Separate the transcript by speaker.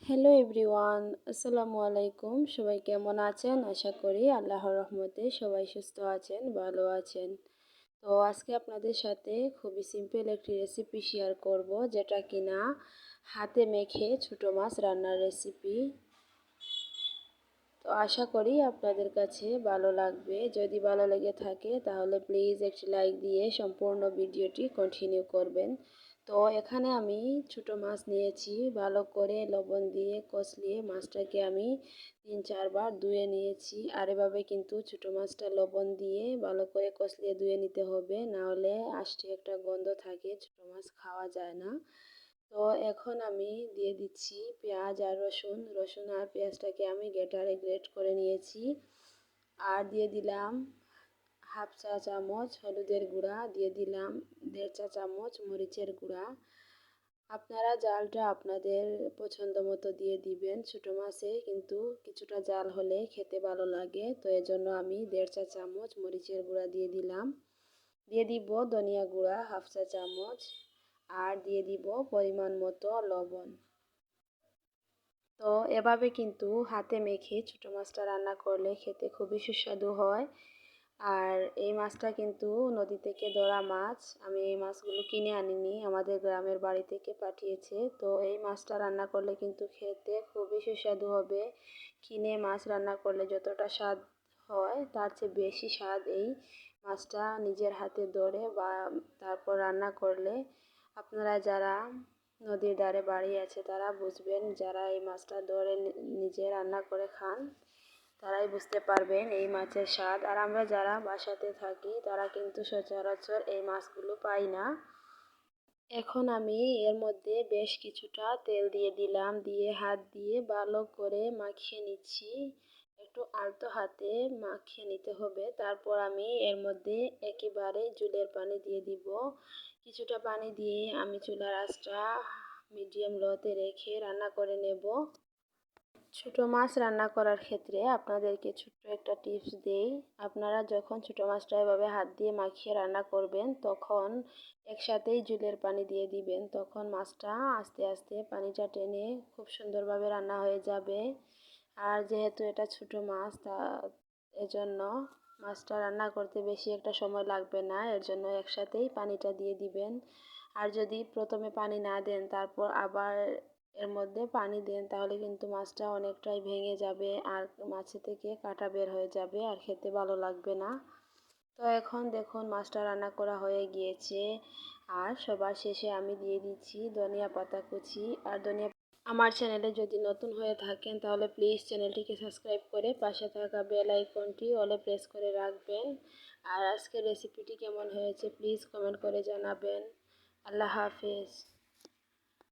Speaker 1: Hello everyone, আসসালামু আলাইকুম। সবাই কেমন আছেন? আশা করি আল্লাহর রহমতে সবাই সুস্থ আছেন, ভালো আছেন। তো আজকে আপনাদের সাথে খুবই সিম্পল একটি রেসিপি শেয়ার করব, যেটা কিনা হাতে মেখে ছোটো মাছ রান্নার রেসিপি। তো আশা করি আপনাদের কাছে ভালো লাগবে। যদি ভালো লেগে থাকে তাহলে প্লিজ একটি লাইক দিয়ে সম্পূর্ণ ভিডিওটি কন্টিনিউ করবেন। তো এখানে আমি ছোটো মাছ নিয়েছি, ভালো করে লবণ দিয়ে কষলিয়ে মাছটাকে আমি 3-4 বার ধুয়ে নিয়েছি। আর এভাবে কিন্তু ছোটো মাছটা লবণ দিয়ে ভালো করে কষলিয়ে ধুয়ে নিতে হবে, নাহলে আষ্টে একটা গন্ধ থাকে, ছোটো মাছ খাওয়া যায় না। তো এখন আমি দিয়ে দিচ্ছি পেঁয়াজ আর রসুন আর পেঁয়াজটাকে আমি গ্রেট করে নিয়েছি। আর দিয়ে দিলাম হাফ চা চামচ হলুদের গুঁড়া, দিয়ে দিলাম 1.5 চা চামচ মরিচের গুঁড়া। আপনারা জালটা আপনাদের পছন্দ মতো দিয়ে দিবেন। ছোটো মাছে কিন্তু কিছুটা জাল হলে খেতে ভালো লাগে, তো এজন্য আমি 1.5 চা চামচ মরিচের গুঁড়া দিয়ে দিলাম। দিয়ে দিব ধনিয়া গুঁড়া হাফ চা চামচ, আর দিয়ে দিব পরিমাণ মতো লবণ। তো এভাবে কিন্তু হাতে মেখে ছোটো মাছটা রান্না করলে খেতে খুবই সুস্বাদু হয়। আর এই মাছটা কিন্তু নদী থেকে ধরা মাছ। আমি এই মাছগুলো কিনে আনিনি, আমাদের গ্রামের বাড়ি থেকে পাঠিয়েছে। তো এই মাছটা রান্না করলে কিন্তু খেতে খুবই সুস্বাদু হবে। কিনে মাছ রান্না করলে যতটা স্বাদ হয় তার চেয়ে বেশি স্বাদ এই মাছটা নিজের হাতে ধরে বা তারপর রান্না করলে। আপনারা যারা নদীর ধারে বাড়ি আছে তারা বুঝবেন, যারা এই মাছটা ধরে নিজে রান্না করে খান তারাই বুঝতে পারবেন এই মাছের স্বাদ। আর আমরা যারা বাসাতে থাকি তারা কিন্তু সচরাচর এই মাছগুলো পাই না। এখন আমি এর মধ্যে বেশ কিছুটা তেল দিয়ে দিলাম, দিয়ে হাত দিয়ে ভালো করে মাখিয়ে নিচ্ছি। একটু আলতো হাতে মাখিয়ে নিতে হবে। তারপর আমি এর মধ্যে একেবারে জলের পানি দিয়ে দিব। কিছুটা পানি দিয়ে আমি চুলার আঁচটা মিডিয়াম লোতে রেখে রান্না করে নেব। ছোটো মাছ রান্না করার ক্ষেত্রে আপনাদেরকে ছোট্ট একটা টিপস দেই। আপনারা যখন ছোটো মাছটা এভাবে হাত দিয়ে মাখিয়ে রান্না করবেন, তখন একসাথেই জলের পানি দিয়ে দিবেন। তখন মাছটা আস্তে আস্তে পানিটা টেনে খুব সুন্দরভাবে রান্না হয়ে যাবে। আর যেহেতু এটা ছোটো মাছ, এজন্য মাছটা রান্না করতে বেশি একটা সময় লাগবে না, এর জন্য একসাথেই পানিটা দিয়ে দিবেন। আর যদি প্রথমে পানি না দেন তারপর আবার এর মধ্যে পানি দেন, তাহলে কিন্তু মাছটা অনেকটাই ভেঙে যাবে আর মাছে থেকে কাঁটা বের হয়ে যাবে, আর খেতে ভালো লাগবে না। তো এখন দেখুন মাছটা রান্না করা হয়ে গিয়েছে। আর সবার শেষে আমি দিয়ে দিচ্ছি ধনিয়া পাতা কুচি। আর আমার চ্যানেলে যদি নতুন হয়ে থাকেন তাহলে প্লিজ চ্যানেলটিকে সাবস্ক্রাইব করে পাশে থাকা বেল আইকনটি অলে প্রেস করে রাখবেন। আর আজকের রেসিপিটি কেমন হয়েছে প্লিজ কমেন্ট করে জানাবেন। আল্লাহ হাফেজ।